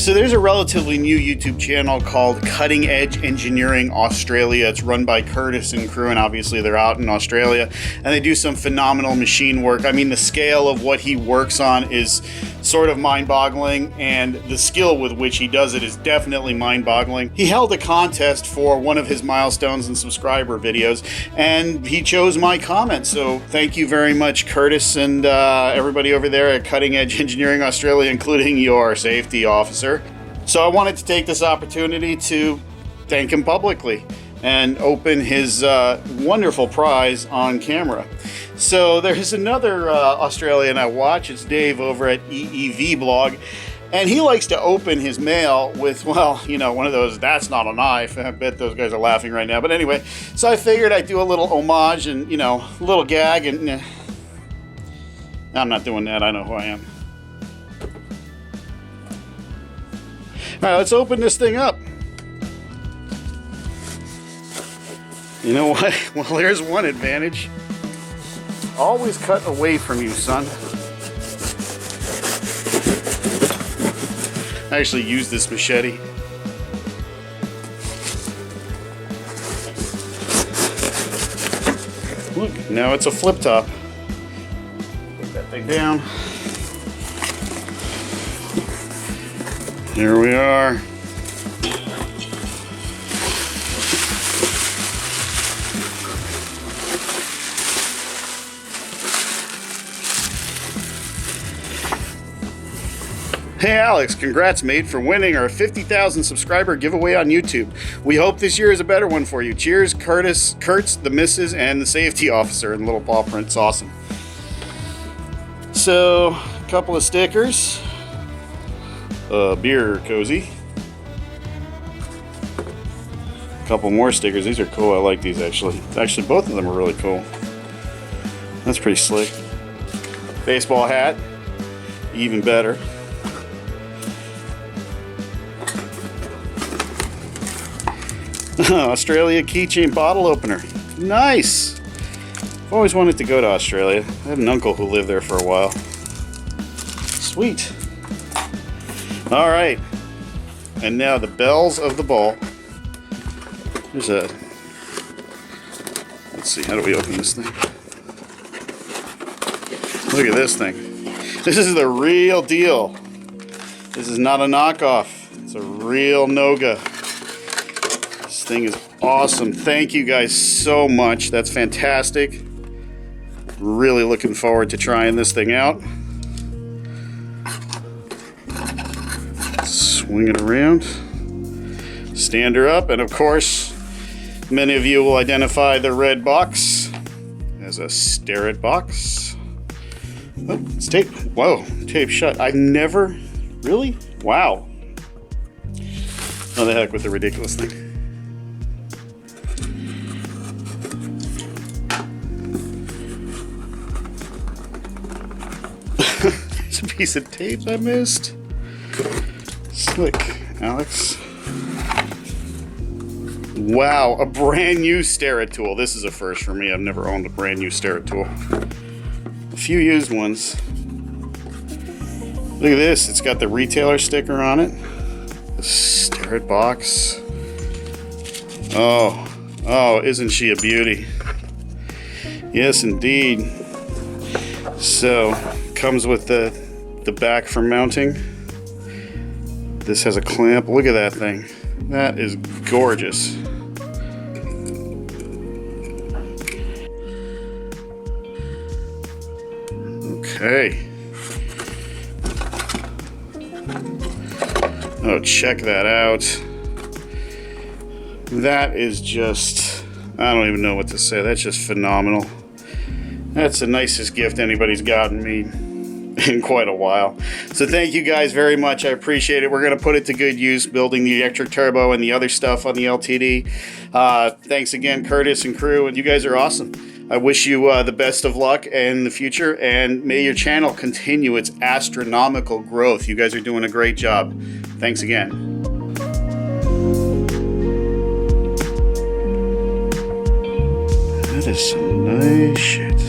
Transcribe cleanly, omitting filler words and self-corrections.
So there's a relatively new YouTube channel called Cutting Edge Engineering Australia. It's run by Curtis and crew, and obviously they're out in Australia, and they do some phenomenal machine work. I mean, the scale of what he works on is sort of mind-boggling, and the skill with which he does it is definitely mind-boggling. He held a contest for one of his milestones and subscriber videos, and he chose my comment. So thank you very much, Curtis, and everybody over there at Cutting Edge Engineering Australia, including your safety officer. So I wanted to take this opportunity to thank him publicly and open his wonderful prize on camera. So there's another Australian I watch. It's Dave over at EEV Blog, and he likes to open his mail with, well, you know, one of those, "That's not a knife." I bet those guys are laughing right now. But anyway, so I figured I'd do a little homage and, you know, a little gag, and I'm not doing that. I know who I am. All right, let's open this thing up. You know what? Well, there's one advantage. Always cut away from you, son. I actually use this machete. Look, now it's a flip top. Put that thing down. Here we are. Hey Alex, congrats mate for winning our 50,000 subscriber giveaway on YouTube. We hope this year is a better one for you. Cheers, Kurtz, the missus, and the safety officer, and little paw print's awesome. So, a couple of stickers. Beer cozy. A couple more stickers. These are cool. I like these actually. Actually, both of them are really cool. That's pretty slick. Baseball hat. Even better. Australia keychain bottle opener. Nice! I've always wanted to go to Australia. I had an uncle who lived there for a while. Sweet. Alright. And now the bells of the ball. There's a... Let's see, how do we open this thing? Look at this thing. This is the real deal. This is not a knockoff. It's a real Noga. This thing is awesome. Thank you guys so much. That's fantastic. Really looking forward to trying this thing out. Swing it around. Stand her up, and of course, many of you will identify the red box as a Starrett box. Oh, it's taped. Whoa, taped shut. I've never... Really? Wow. Oh, the heck with the ridiculous thing. It's a piece of tape I missed. Slick, Alex. Wow, a brand new Starrett tool. This is a first for me. I've never owned a brand new Starrett tool. A few used ones. Look at this. It's got the retailer sticker on it. The Starrett box. Oh, isn't she a beauty? Yes, indeed. So, comes with the back for mounting. This has a clamp. Look at that thing. That is gorgeous. Okay. Oh, check that out. That is just, I don't even know what to say. That's just phenomenal. That's the nicest gift anybody's gotten me in quite a while. So thank you guys very much. I appreciate it. We're going to put it to good use, building the electric turbo and the other stuff on the LTD. Thanks again, Curtis and crew, and you guys are awesome. I wish you the best of luck in the future, and may your channel continue its astronomical growth. You guys are doing a great job. Thanks again. That is some nice shit.